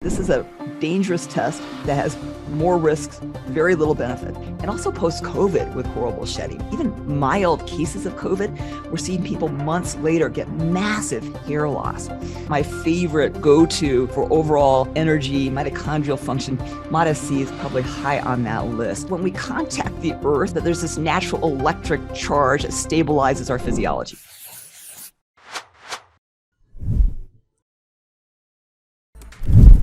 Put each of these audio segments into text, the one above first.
This is a dangerous test that has more risks, very little benefit. And also post-COVID with horrible shedding. Even mild cases of COVID, we're seeing people months later get massive hair loss. My favorite go-to for overall energy, mitochondrial function, MADA-C is probably high on that list. When we contact the Earth, there's this natural electric charge that stabilizes our physiology.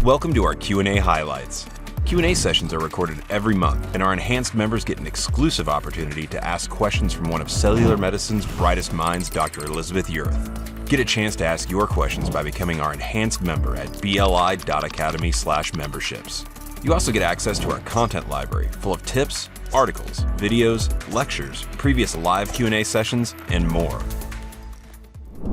Welcome to our Q&A highlights. Q&A sessions are recorded every month, and our enhanced members get an exclusive opportunity to ask questions from one of cellular medicine's brightest minds, Dr. Elizabeth Yurth. Get a chance to ask your questions by becoming our enhanced member at bli.academy/memberships. You also get access to our content library full of tips, articles, videos, lectures, previous live Q&A sessions, and more.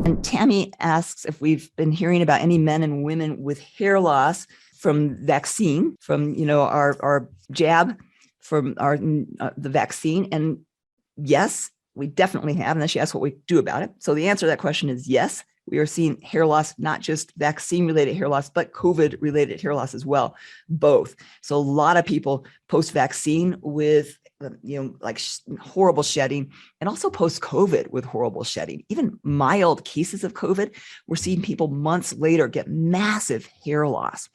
And Tammy asks if we've been hearing about any men and women with hair loss from vaccine, from our jab, from the vaccine. And yes, we definitely have. And then she asked what we do about it. So the answer to that question is yes. We are seeing hair loss, not just vaccine-related hair loss, but COVID-related hair loss as well, both. So a lot of people post-vaccine with horrible shedding, and also post-COVID with horrible shedding. Even mild cases of COVID, we're seeing people months later get massive hair loss.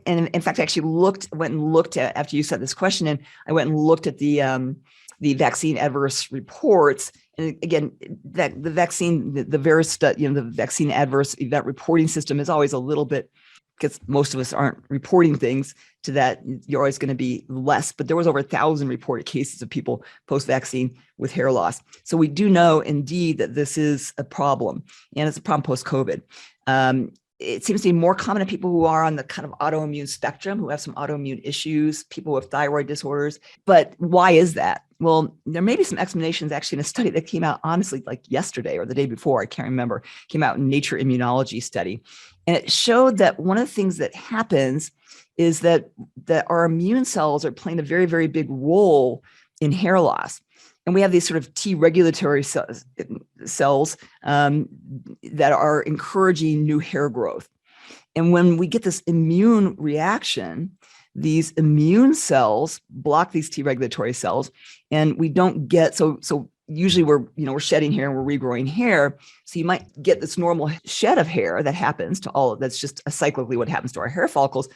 And in fact, I actually went and looked at, after you said this question, and I went and looked at the vaccine adverse reports. And again, that the vaccine, the vaccine adverse event reporting system is always a little bit, because most of us aren't reporting things to that, you're always going to be less. But there was over 1,000 reported cases of people post-vaccine with hair loss. So we do know indeed that this is a problem, and it's a problem post-COVID. It seems to be more common in people who are on the kind of autoimmune spectrum, who have some autoimmune issues, people with thyroid disorders. But why is that? Well, there may be some explanations actually in a study that came out, honestly, like yesterday or the day before, I can't remember, came out in Nature Immunology study. And it showed that one of the things that happens is that our immune cells are playing a very, very big role in hair loss. And we have these sort of T regulatory cells that are encouraging new hair growth. And when we get this immune reaction, these immune cells block these T regulatory cells, and we don't get, so usually we're shedding hair and we're regrowing hair. So you might get this normal shed of hair that happens to all, that's just cyclically what happens to our hair follicles.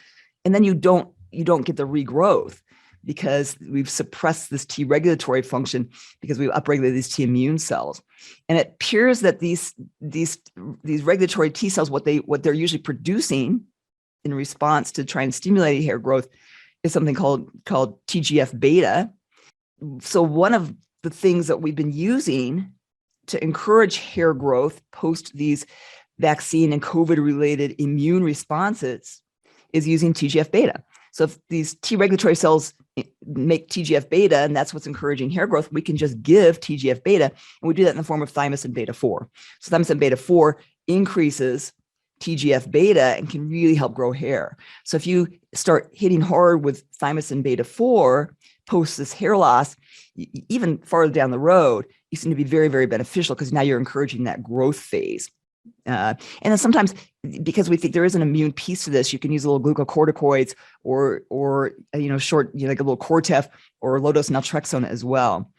And then you don't get the regrowth, because we've suppressed this T regulatory function, because we've upregulated these T immune cells. And it appears that these regulatory T cells, what they're usually producing in response to trying to stimulate hair growth is something called TGF beta. So one of the things that we've been using to encourage hair growth post these vaccine and COVID-related immune responses is using TGF beta. So if these T regulatory cells make TGF beta, and that's what's encouraging hair growth, we can just give TGF beta, and we do that in the form of thymosin beta-4. So thymosin beta-4 increases TGF beta and can really help grow hair. So if you start hitting hard with thymosin beta-4 post this hair loss, even farther down the road, you seem to be very, very beneficial, because now you're encouraging that growth phase. And then sometimes, because we think there is an immune piece to this, you can use a little glucocorticoids or short, like a little Cortef or low-dose naltrexone as well.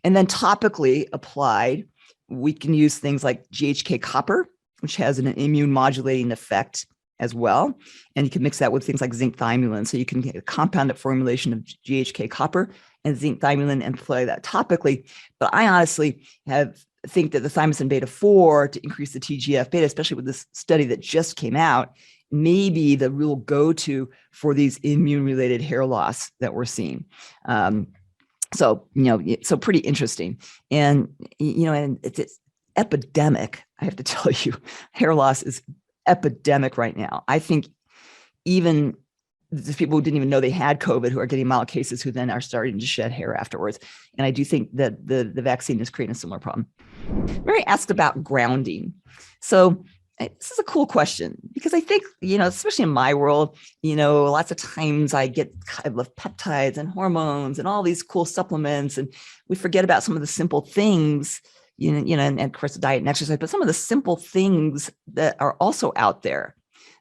And then topically applied, we can use things like GHK copper, which has an immune modulating effect as well. And you can mix that with things like zinc thymulin. So you can get a compounded formulation of GHK copper and zinc thymulin and apply that topically. But I honestly think that the thymosin beta-4 to increase the TGF beta, especially with this study that just came out, may be the real go-to for these immune-related hair loss that we're seeing. So pretty interesting. And, and it's epidemic. I have to tell you, hair loss is epidemic right now. I think even the people who didn't even know they had COVID, who are getting mild cases, who then are starting to shed hair afterwards. And I do think that the vaccine is creating a similar problem. Mary asked about grounding. So this is a cool question, because I think, especially in my world, lots of times I love peptides and hormones and all these cool supplements, and we forget about some of the simple things, and of course diet and exercise, but some of the simple things that are also out there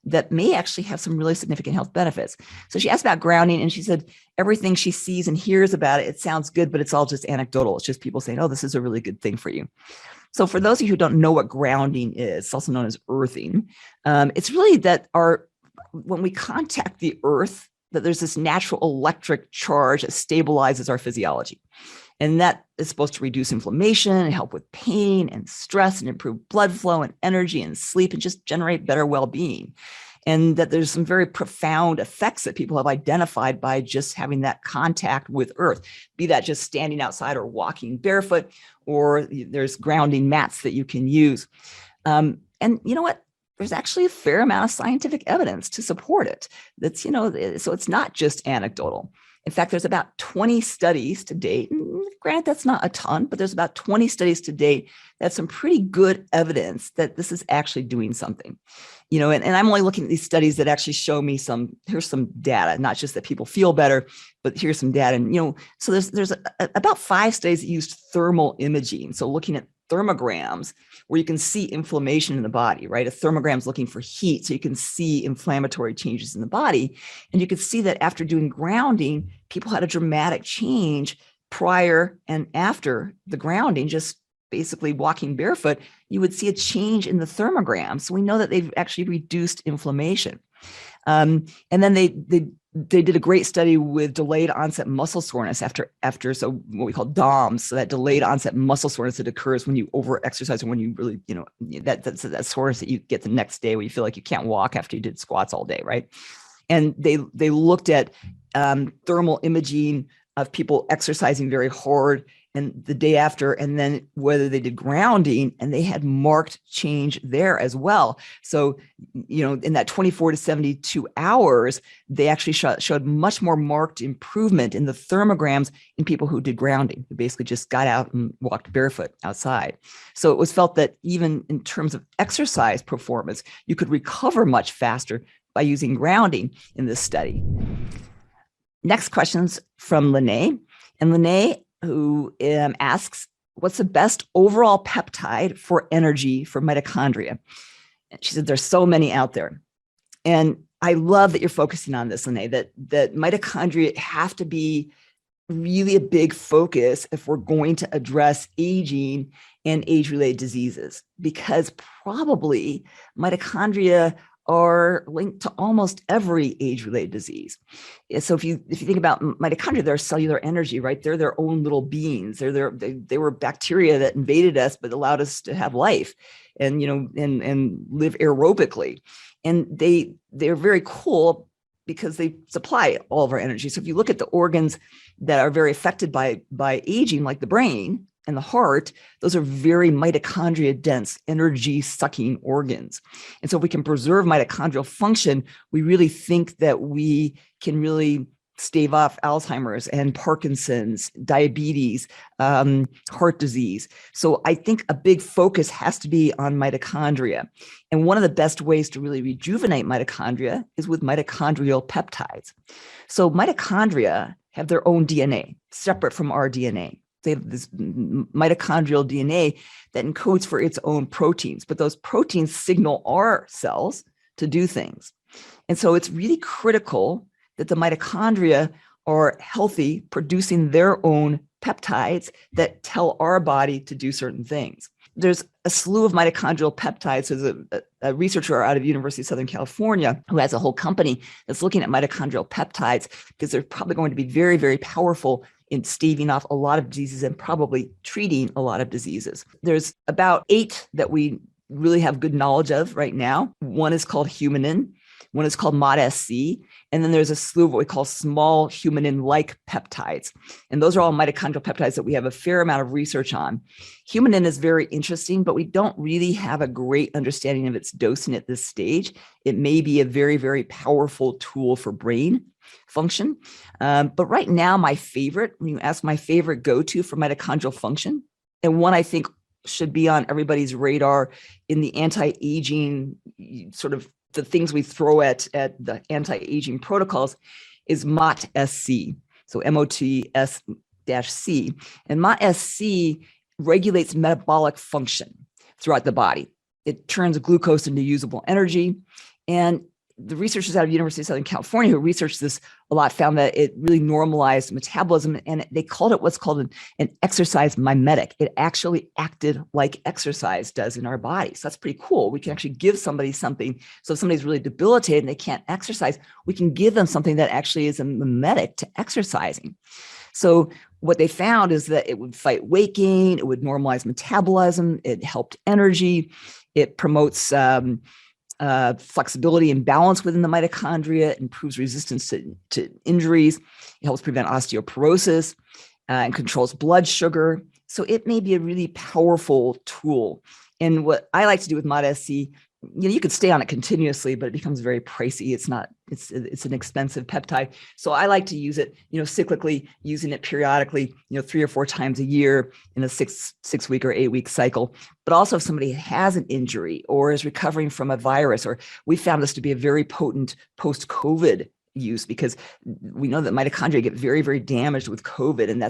that may actually have some really significant health benefits. So she asked about grounding, and she said everything she sees and hears about it, it sounds good, but it's all just anecdotal. It's just people saying, oh, this is a really good thing for you. So for those of you who don't know what grounding is, it's also known as earthing. It's really that when we contact the earth, that there's this natural electric charge that stabilizes our physiology. And that is supposed to reduce inflammation and help with pain and stress and improve blood flow and energy and sleep and just generate better well-being. And that there's some very profound effects that people have identified by just having that contact with earth, be that just standing outside or walking barefoot, or there's grounding mats that you can use. And you know what? There's actually a fair amount of scientific evidence to support it. That's, so it's not just anecdotal. In fact, there's about 20 studies to date. Granted, that's not a ton, but there's about 20 studies to date that's some pretty good evidence that this is actually doing something. And I'm only looking at these studies that actually show me here's some data, not just that people feel better, but here's some data. And, so there's about 5 studies that used thermal imaging. So looking at thermograms where you can see inflammation in the body, right? A thermogram is looking for heat, so you can see inflammatory changes in the body. And you could see that after doing grounding, people had a dramatic change prior and after the grounding, just basically walking barefoot, you would see a change in the thermogram. So we know that they've actually reduced inflammation. And then they did a great study with delayed onset muscle soreness after so what we call DOMS, so that delayed onset muscle soreness that occurs when you over-exercise, or when you really, that's that soreness that you get the next day where you feel like you can't walk after you did squats all day, right? And they looked at thermal imaging of people exercising very hard and the day after, and then whether they did grounding, and they had marked change there as well. So, in that 24 to 72 hours, they actually showed much more marked improvement in the thermograms in people who did grounding, who basically just got out and walked barefoot outside. So it was felt that even in terms of exercise performance, you could recover much faster by using grounding in this study. Next question's from Lene. And Lene, who asks, what's the best overall peptide for energy for mitochondria? And she said, there's so many out there. And I love that you're focusing on this, Lene, that mitochondria have to be really a big focus if we're going to address aging and age-related diseases, because probably mitochondria are linked to almost every age-related disease. So if you think about mitochondria, they're cellular energy, right? They're their own little beings. They were bacteria that invaded us, but allowed us to have life and, and live aerobically. And they're very cool because they supply all of our energy. So if you look at the organs that are very affected by aging, like the brain and the heart, those are very mitochondria dense, energy sucking organs. And so if we can preserve mitochondrial function, we really think that we can really stave off Alzheimer's and Parkinson's, diabetes, heart disease. So I think a big focus has to be on mitochondria. And one of the best ways to really rejuvenate mitochondria is with mitochondrial peptides. So mitochondria have their own DNA, separate from our DNA. They have this mitochondrial DNA that encodes for its own proteins, but those proteins signal our cells to do things. And so it's really critical that the mitochondria are healthy, producing their own peptides that tell our body to do certain things. There's a slew of mitochondrial peptides. There's a researcher out of University of Southern California who has a whole company that's looking at mitochondrial peptides, because they're probably going to be very, very powerful in staving off a lot of diseases and probably treating a lot of diseases. There's about 8 that we really have good knowledge of right now. One is called humanin, one is called MOD-SC, and then there's a slew of what we call small humanin-like peptides. And those are all mitochondrial peptides that we have a fair amount of research on. Humanin is very interesting, but we don't really have a great understanding of its dosing at this stage. It may be a very, very powerful tool for brain function. But right now, my favorite, when you ask my favorite go-to for mitochondrial function, and one I think should be on everybody's radar in the anti-aging sort of the things we throw at the anti-aging protocols, is MOT-SC. So MOTS-C. And MOT-SC regulates metabolic function throughout the body. It turns glucose into usable energy. And the researchers out of University of Southern California who researched this a lot found that it really normalized metabolism, and they called it what's called an exercise mimetic. It actually acted like exercise does in our body. So that's pretty cool. We can actually give somebody something. So if somebody's really debilitated and they can't exercise, we can give them something that actually is a mimetic to exercising. So what they found is that it would fight weight gain, it would normalize metabolism, it helped energy, it promotes flexibility and balance within the mitochondria, improves resistance to injuries, it helps prevent osteoporosis, and controls blood sugar. So it may be a really powerful tool. And what I like to do with ModSC, you could stay on it continuously, but it becomes very pricey. It's an expensive peptide. So I like to use it, cyclically, using it periodically, 3 or 4 times a year in a six week or 8 week cycle. But also if somebody has an injury or is recovering from a virus, or we found this to be a very potent post-COVID use, because we know that mitochondria get very, very damaged with COVID. And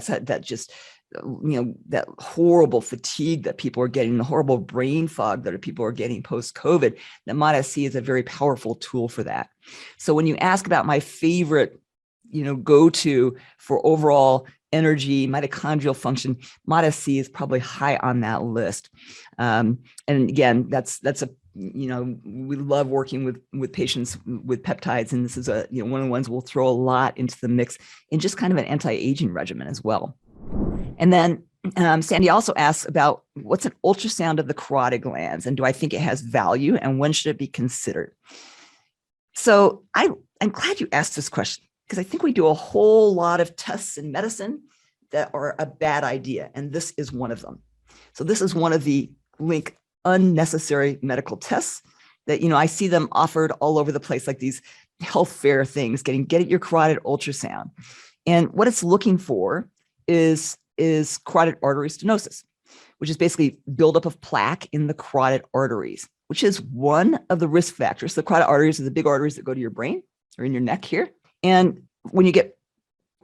that horrible fatigue that people are getting, the horrible brain fog that people are getting post-COVID, that ModSC is a very powerful tool for that. So when you ask about my favorite, go-to for overall energy, mitochondrial function, ModSC is probably high on that list. And again, that's we love working with patients with peptides. And this is one of the ones we'll throw a lot into the mix in just kind of an anti-aging regimen as well. And then Sandy also asks about what's an ultrasound of the carotid glands, and do I think it has value, and when should it be considered? So I'm glad you asked this question, because I think we do a whole lot of tests in medicine that are a bad idea, and this is one of them. So this is one of the unnecessary medical tests that, I see them offered all over the place, like these health fair things, get your carotid ultrasound. And what it's looking for is carotid artery stenosis, which is basically buildup of plaque in the carotid arteries, which is one of the risk factors. The carotid arteries are the big arteries that go to your brain or in your neck here. And when you get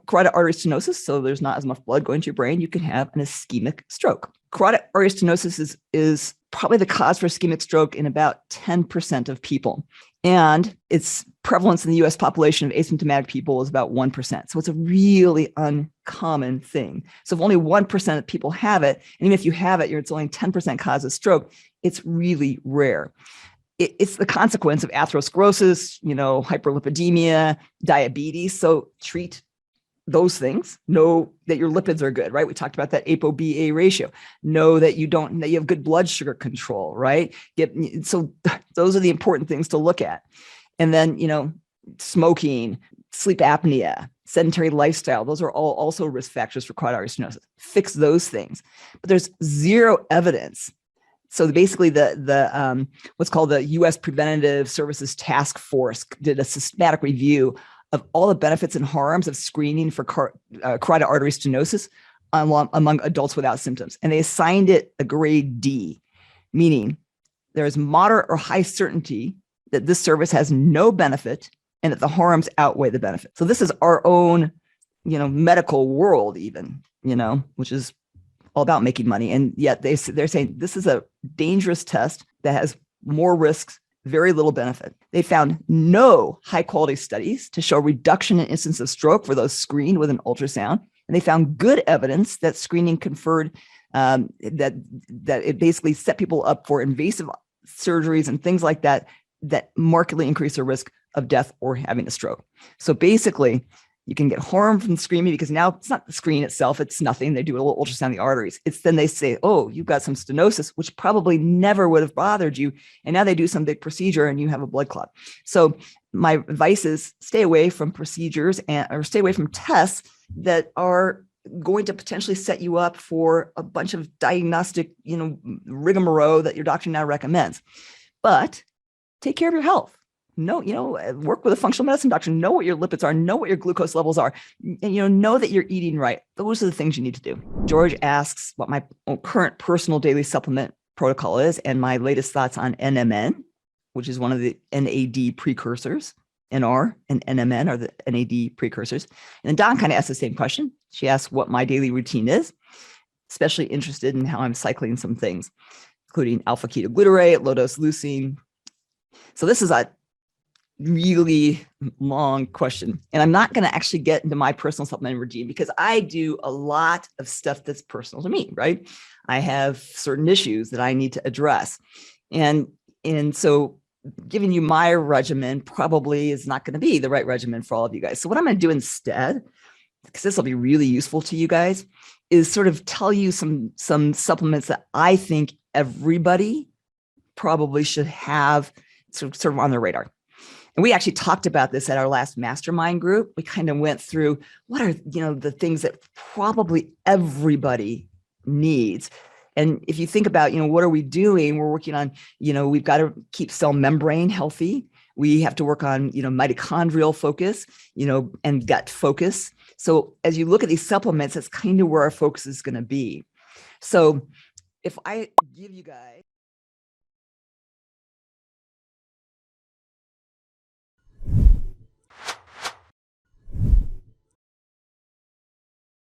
carotid artery stenosis, so there's not as much blood going to your brain, you can have an ischemic stroke. Carotid artery stenosis is probably the cause for ischemic stroke in about 10% of people. And its prevalence in the US population of asymptomatic people is about 1%. So it's a really uncommon thing. So if only 1% of people have it, and even if you have it, it's only 10% cause of stroke, it's really rare. It's the consequence of atherosclerosis, hyperlipidemia, diabetes. So treat those things. Know that your lipids are good, right? We talked about that ApoB ratio. Know that you have good blood sugar control, right? So those are the important things to look at. And then, smoking, sleep apnea, sedentary lifestyle, those are all also risk factors for carotid artery stenosis. Fix those things. But there's zero evidence. So basically the what's called the US Preventative Services Task Force did a systematic review of all the benefits and harms of screening for carotid artery stenosis among adults without symptoms. And they assigned it a grade D, meaning there is moderate or high certainty that this service has no benefit and that the harms outweigh the benefit. So this is our own, medical world even, which is all about making money. And yet they're saying this is a dangerous test that has more risks, very little benefit. They found no high quality studies to show reduction in incidence of stroke for those screened with an ultrasound. And they found good evidence that screening conferred, that it basically set people up for invasive surgeries and things like that, that markedly increase their risk of death or having a stroke. So basically, you can get harm from screening because now it's not the screen itself, it's nothing. They do a little ultrasound of the arteries. It's then they say, oh, you've got some stenosis, which probably never would have bothered you. And now they do some big procedure and you have a blood clot. So my advice is stay away from procedures or stay away from tests that are going to potentially set you up for a bunch of diagnostic, rigmarole that your doctor now recommends. But take care of your health. Work with a functional medicine doctor, know what your lipids are, know what your glucose levels are, and know that you're eating right. Those are the things you need to do. George asks what my current personal daily supplement protocol is and my latest thoughts on NMN, which is one of the NAD precursors. NR and NMN are the NAD precursors. And then Dawn kind of asked the same question. She asked what my daily routine is, especially interested in how I'm cycling some things, including alpha ketoglutarate, low dose leucine. So this is really long question. And I'm not going to actually get into my personal supplement regime because I do a lot of stuff that's personal to me, right? I have certain issues that I need to address. And so giving you my regimen probably is not going to be the right regimen for all of you guys. So what I'm going to do instead, because this will be really useful to you guys, is sort of tell you some supplements that I think everybody probably should have sort of on their radar. And we actually talked about this at our last mastermind group. We kind of went through what are, the things that probably everybody needs. And if you think about, what are we doing? We're working on, we've got to keep cell membrane healthy. We have to work on, mitochondrial focus, and gut focus. So as you look at these supplements, that's kind of where our focus is going to be. So if I give you guys